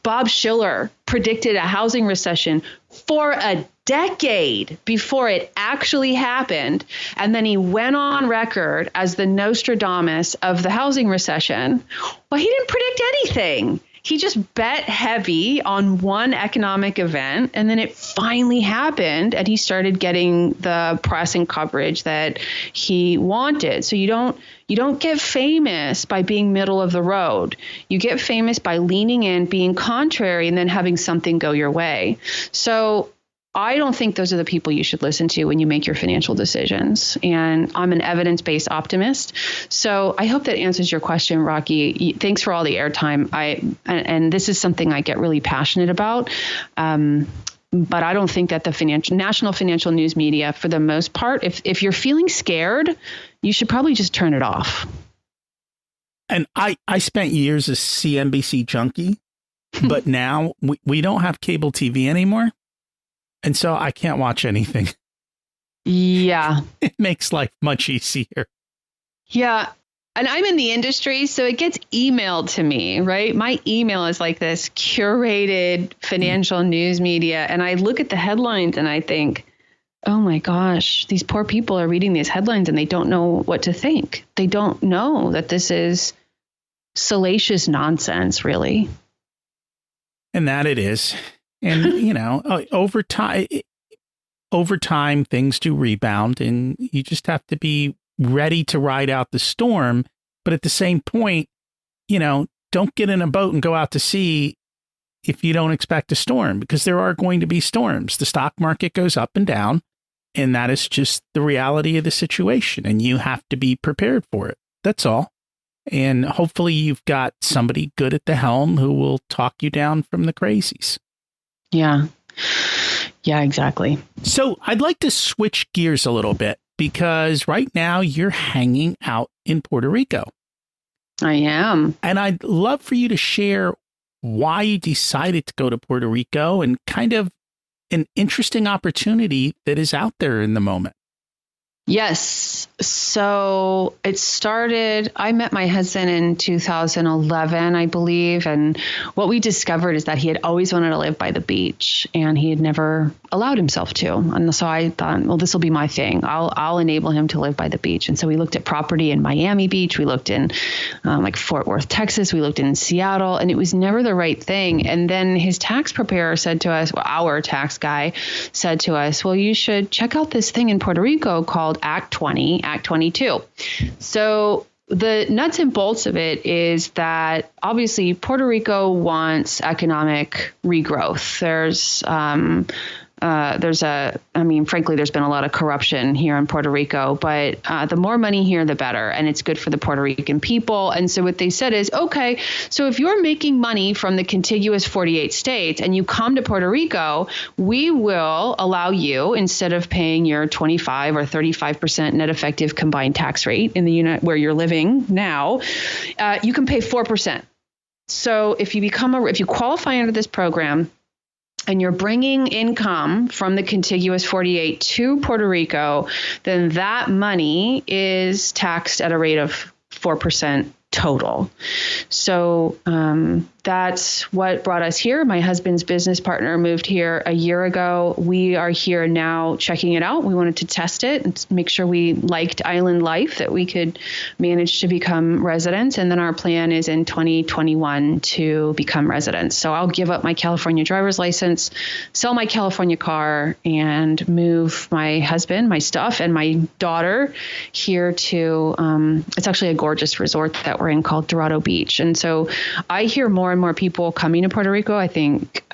Bob Shiller predicted a housing recession for a decade before it actually happened. And then he went on record as the Nostradamus of the housing recession. Well, he didn't predict anything. He just bet heavy on one economic event, and then it finally happened, and he started getting the press and coverage that he wanted. So you don't get famous by being middle of the road. You get famous by leaning in, being contrary, and then having something go your way. So I don't think those are the people you should listen to when you make your financial decisions. And I'm an evidence-based optimist. So I hope that answers your question, Rocky. Thanks for all the airtime. And this is something I get really passionate about. But I don't think that the national financial news media, for the most part, if you're feeling scared, you should probably just turn it off. And I spent years as CNBC junkie, but now we don't have cable TV anymore. And so I can't watch anything. Yeah. It makes life much easier. Yeah. And I'm in the industry, so it gets emailed to me, right? My email is like this curated financial news media. And I look at the headlines and I think, oh my gosh, these poor people are reading these headlines and they don't know what to think. They don't know that this is salacious nonsense, really. And that it is. And, over time, things do rebound and you just have to be ready to ride out the storm. But at the same point, don't get in a boat and go out to sea if you don't expect a storm, because there are going to be storms. The stock market goes up and down, and that is just the reality of the situation. And you have to be prepared for it. That's all. And hopefully you've got somebody good at the helm who will talk you down from the crazies. Yeah. Yeah, exactly. So I'd like to switch gears a little bit because right now you're hanging out in Puerto Rico. I am. And I'd love for you to share why you decided to go to Puerto Rico and kind of an interesting opportunity that is out there in the moment. Yes. So it started, I met my husband in 2011, I believe. And what we discovered is that he had always wanted to live by the beach and he had never allowed himself to. And so I thought, well, this will be my thing. I'll enable him to live by the beach. And so we looked at property in Miami Beach. We looked in like Fort Worth, Texas. We looked in Seattle, and it was never the right thing. And then his tax preparer said to us, well, our tax guy said to us, well, you should check out this thing in Puerto Rico called Act 20, Act 22. So the nuts and bolts of it is that obviously Puerto Rico wants economic regrowth. Frankly, there's been a lot of corruption here in Puerto Rico, but the more money here, the better. And it's good for the Puerto Rican people. And so what they said is, okay, so if you're making money from the contiguous 48 states and you come to Puerto Rico, we will allow you, instead of paying your 25 or 35% net effective combined tax rate in the unit where you're living now, you can pay 4%. So if you qualify under this program, and you're bringing income from the contiguous 48 to Puerto Rico, then that money is taxed at a rate of 4% total. So that's what brought us here. My husband's business partner moved here a year ago. We are here now checking it out. We wanted to test it and make sure we liked island life, that we could manage to become residents. And then our plan is in 2021 to become residents. So I'll give up my California driver's license, sell my California car, and move my husband, my stuff, and my daughter here to, it's actually a gorgeous resort that we're in called Dorado Beach. And so I hear more and more people coming to Puerto Rico. I think,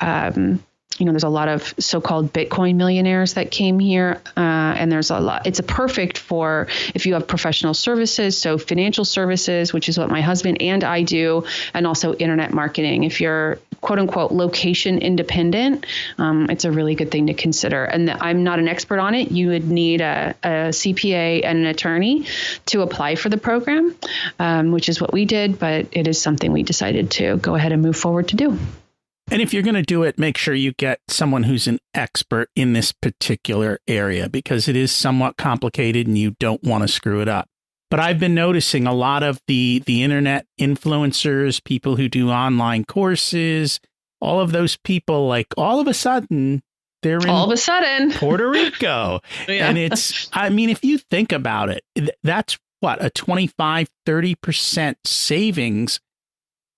there's a lot of so-called Bitcoin millionaires that came here. And there's a lot. It's perfect for if you have professional services, so financial services, which is what my husband and I do, and also internet marketing. If you're quote unquote location independent, it's a really good thing to consider. And I'm not an expert on it. You would need a CPA and an attorney to apply for the program, which is what we did. But it is something we decided to go ahead and move forward to do. And if you're going to do it, make sure you get someone who's an expert in this particular area, because it is somewhat complicated and you don't want to screw it up. But I've been noticing a lot of the internet influencers, people who do online courses, all of those people, like all of a sudden, they're in Puerto Rico. Yeah. And if you think about it, that's what, a 25, 30% savings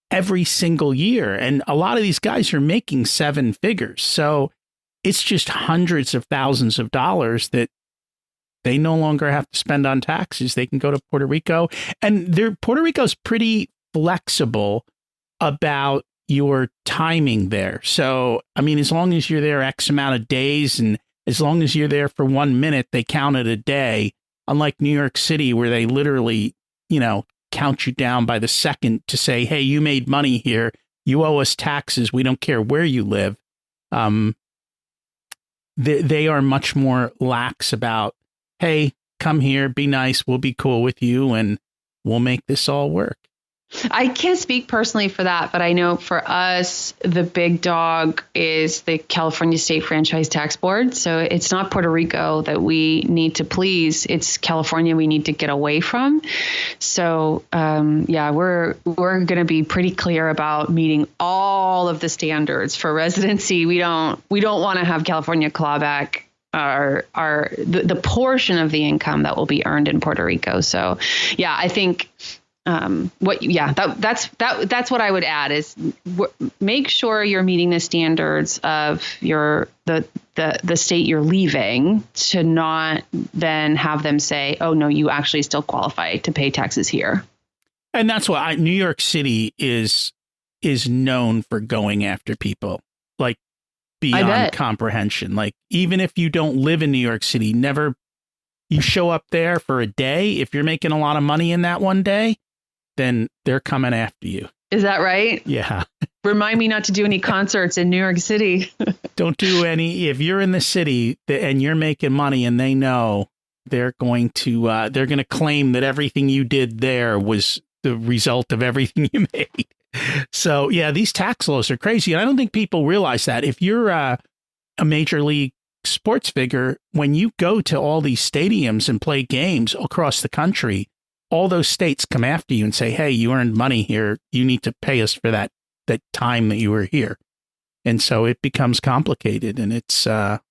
every single year. And a lot of these guys are making seven figures. So it's just hundreds of thousands of dollars that they no longer have to spend on taxes. They can go to Puerto Rico, and Puerto Rico's pretty flexible about your timing there. So, as long as you're there X amount of days, and as long as you're there for 1 minute, they count it a day. Unlike New York City, where they literally, count you down by the second to say, hey, you made money here. You owe us taxes. We don't care where you live. They are much more lax about, hey, come here, be nice. We'll be cool with you and we'll make this all work. I can't speak personally for that, but I know for us, the big dog is the California State Franchise Tax Board. So it's not Puerto Rico that we need to please. It's California we need to get away from. So, we're going to be pretty clear about meeting all of the standards for residency. We don't want to have California claw back the portion of the income that will be earned in Puerto Rico. So, I think that's what I would add is make sure you're meeting the standards of the state you're leaving, to not then have them say, oh no, you actually still qualify to pay taxes here. And that's why New York City is known for going after people like beyond comprehension. Like, even if you don't live in New York City, you show up there for a day. If you're making a lot of money in that one day, then they're coming after you. Is that right? Yeah. Remind me not to do any concerts in New York City. Don't do any. If you're in the city and you're making money and they know, they're going to claim that everything you did there was the result of everything you made. So, these tax laws are crazy. And I don't think people realize that. If you're a Major League big sports figure, when you go to all these stadiums and play games across the country, all those states come after you and say, hey, you earned money here. You need to pay us for that time that you were here. And so it becomes complicated, and it's not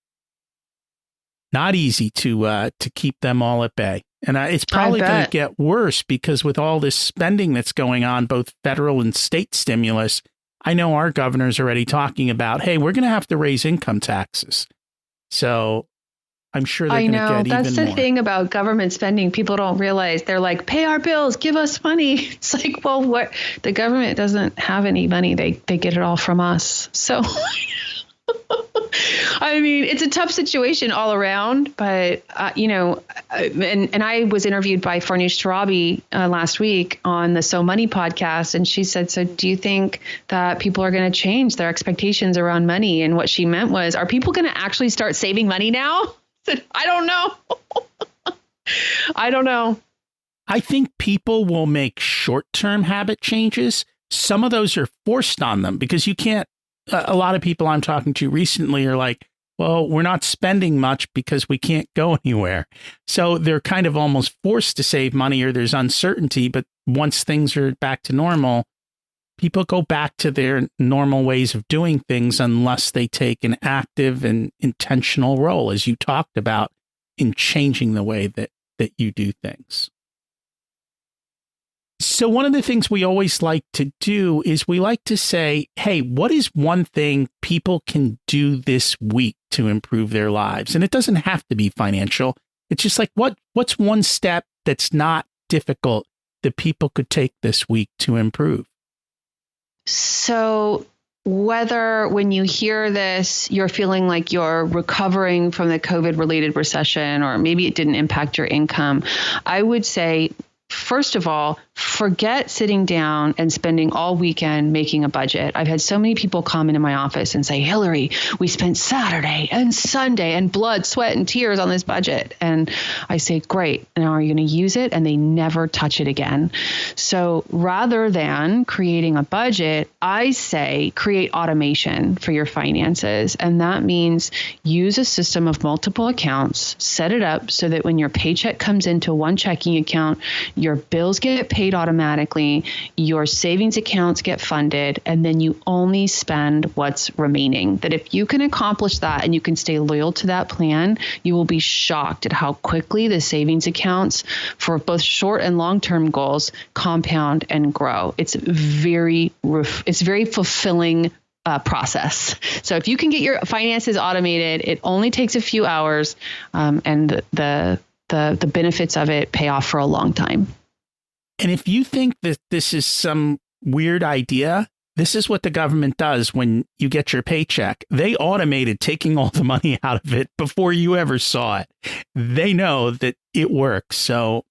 easy to keep them all at bay. And it's probably going to get worse because with all this spending that's going on, both federal and state stimulus, I know our governor's already talking about, hey, we're going to have to raise income taxes. So I'm sure they're going to get even more. That's the thing about government spending. People don't realize. They're like, pay our bills, give us money. It's like, well, what? The government doesn't have any money. They get it all from us. So I mean, it's a tough situation all around, but, and I was interviewed by Farnoosh Torabi last week on the So Money podcast. And she said, so do you think that people are going to change their expectations around money? And what she meant was, are people going to actually start saving money now? I said, I don't know. I don't know. I think people will make short-term habit changes. Some of those are forced on them because you can't. A lot of people I'm talking to recently are like, well, we're not spending much because we can't go anywhere. So they're kind of almost forced to save money, or there's uncertainty. But once things are back to normal, people go back to their normal ways of doing things unless they take an active and intentional role, as you talked about, in changing the way that you do things. So one of the things we always like to do is we like to say, hey, what is one thing people can do this week to improve their lives? And it doesn't have to be financial. It's just like, what's one step that's not difficult that people could take this week to improve? So whether when you hear this, you're feeling like you're recovering from the COVID-related recession, or maybe it didn't impact your income, I would say, first of all, forget sitting down and spending all weekend making a budget. I've had so many people come into my office and say, Hillary, we spent Saturday and Sunday and blood, sweat, and tears on this budget. And I say, great. Now are you going to use it? And they never touch it again. So rather than creating a budget, I say create automation for your finances. And that means use a system of multiple accounts, set it up so that when your paycheck comes into one checking account, your bills get paid automatically, your savings accounts get funded, and then you only spend what's remaining. That if you can accomplish that and you can stay loyal to that plan, you will be shocked at how quickly the savings accounts for both short and long-term goals compound and grow. It's very fulfilling process. So if you can get your finances automated, it only takes a few hours, and the benefits of it pay off for a long time. And if you think that this is some weird idea, this is what the government does when you get your paycheck. They automated taking all the money out of it before you ever saw it. They know that it works. So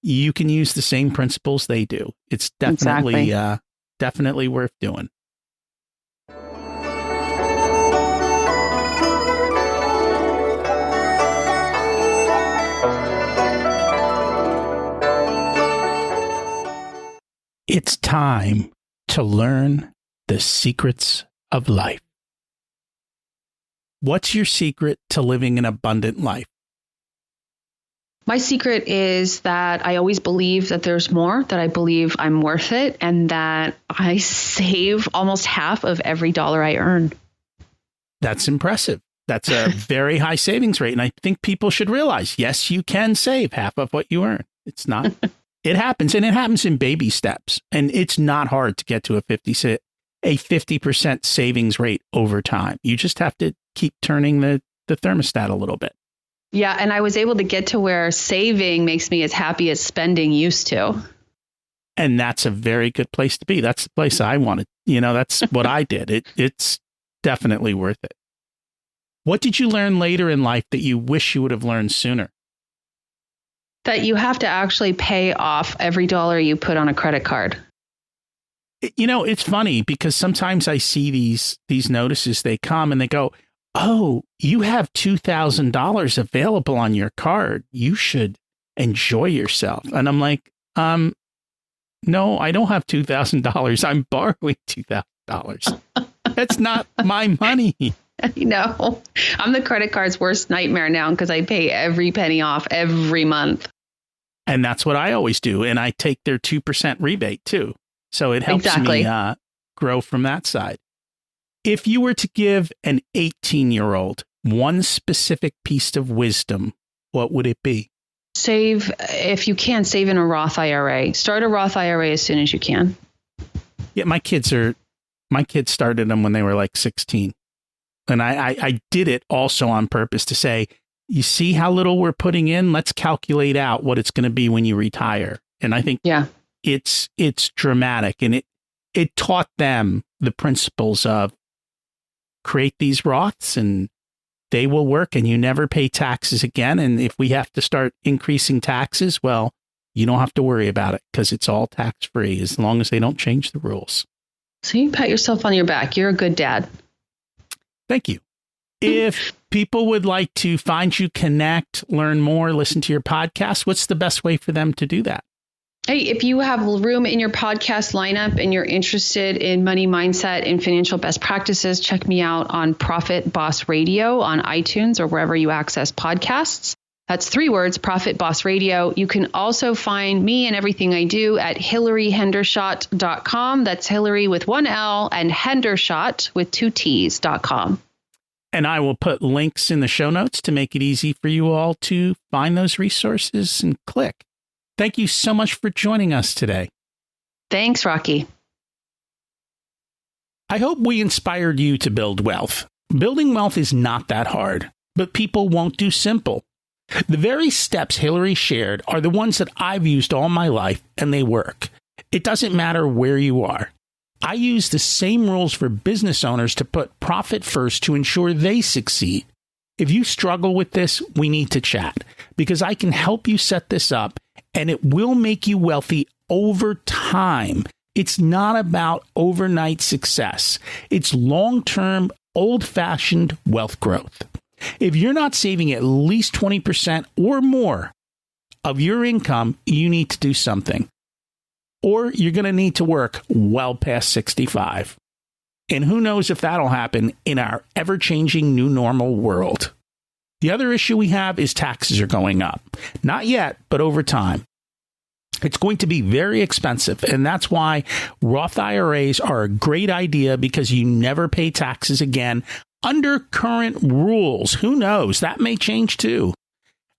you can use the same principles they do. It's definitely, definitely worth doing. It's time to learn the secrets of life. What's your secret to living an abundant life? My secret is that I always believe that there's more, that I believe I'm worth it, and that I save almost half of every dollar I earn. That's impressive. That's a very high savings rate. And I think people should realize, yes, you can save half of what you earn. It's not... It happens, and it happens in baby steps, and it's not hard to get to a 50% savings rate over time. You just have to keep turning the thermostat a little bit. Yeah, and I was able to get to where saving makes me as happy as spending used to. And that's a very good place to be. That's the place I wanted. That's what I did. It's definitely worth it. What did you learn later in life that you wish you would have learned sooner? That you have to actually pay off every dollar you put on a credit card. It's funny because sometimes I see these notices, they come and they go, oh, you have $2,000 available on your card. You should enjoy yourself. And I'm like, no, I don't have $2,000. I'm borrowing $2,000. That's not my money. You know, I'm the credit card's worst nightmare now because I pay every penny off every month. And that's what I always do. And I take their 2% rebate too. So it helps me grow from that side. If you were to give an 18-year-old one specific piece of wisdom, what would it be? Save, if you can, save in a Roth IRA. Start a Roth IRA as soon as you can. Yeah, my kids started them when they were like 16. And I did it also on purpose to say, you see how little we're putting in? Let's calculate out what it's going to be when you retire. And I think it's dramatic. And it taught them the principles of create these Roths and they will work and you never pay taxes again. And if we have to start increasing taxes, well, you don't have to worry about it because it's all tax free as long as they don't change the rules. So you pat yourself on your back. You're a good dad. Thank you. If people would like to find you, connect, learn more, listen to your podcast, what's the best way for them to do that? Hey, if you have room in your podcast lineup and you're interested in money mindset and financial best practices, check me out on Profit Boss Radio on iTunes or wherever you access podcasts. That's 3 words, Profit Boss Radio. You can also find me and everything I do at HillaryHendershot.com. That's Hillary with 1 L and Hendershot with 2 T's.com. And I will put links in the show notes to make it easy for you all to find those resources and click. Thank you so much for joining us today. Thanks, Rocky. I hope we inspired you to build wealth. Building wealth is not that hard, but people won't do simple. The very steps Hillary shared are the ones that I've used all my life, and they work. It doesn't matter where you are. I use the same rules for business owners to put profit first to ensure they succeed. If you struggle with this, we need to chat because I can help you set this up and it will make you wealthy over time. It's not about overnight success. It's long-term, old-fashioned wealth growth. If you're not saving at least 20% or more of your income, you need to do something. Or you're going to need to work well past 65. And who knows if that'll happen in our ever-changing new normal world. The other issue we have is taxes are going up. Not yet, but over time. It's going to be very expensive, and that's why Roth IRAs are a great idea because you never pay taxes again under current rules. Who knows? That may change too.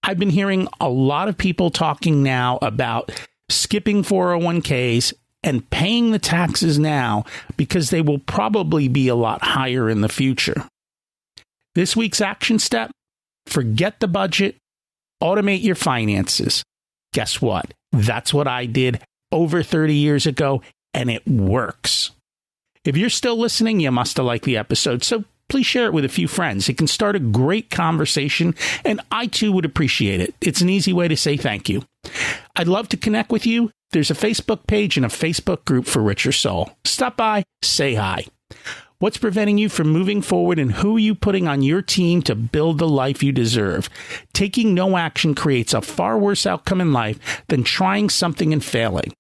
I've been hearing a lot of people talking now about skipping 401ks and paying the taxes now because they will probably be a lot higher in the future. This week's action step, forget the budget, automate your finances. Guess what? That's what I did over 30 years ago, and it works. If you're still listening, you must have liked the episode, so please share it with a few friends. It can start a great conversation, and I too would appreciate it. It's an easy way to say thank you. I'd love to connect with you. There's a Facebook page and a Facebook group for Richer Soul. Stop by, say hi. What's preventing you from moving forward, and who are you putting on your team to build the life you deserve? Taking no action creates a far worse outcome in life than trying something and failing.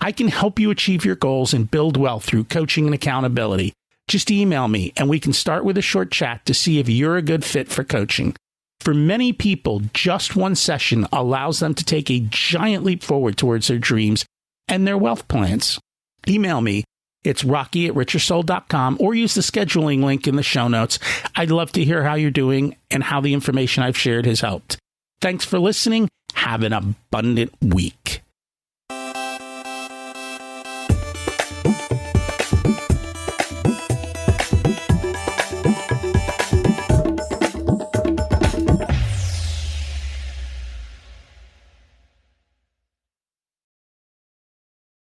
I can help you achieve your goals and build wealth through coaching and accountability. Just email me and we can start with a short chat to see if you're a good fit for coaching. For many people, just one session allows them to take a giant leap forward towards their dreams and their wealth plans. Email me. It's rocky@richersoul.com or use the scheduling link in the show notes. I'd love to hear how you're doing and how the information I've shared has helped. Thanks for listening. Have an abundant week.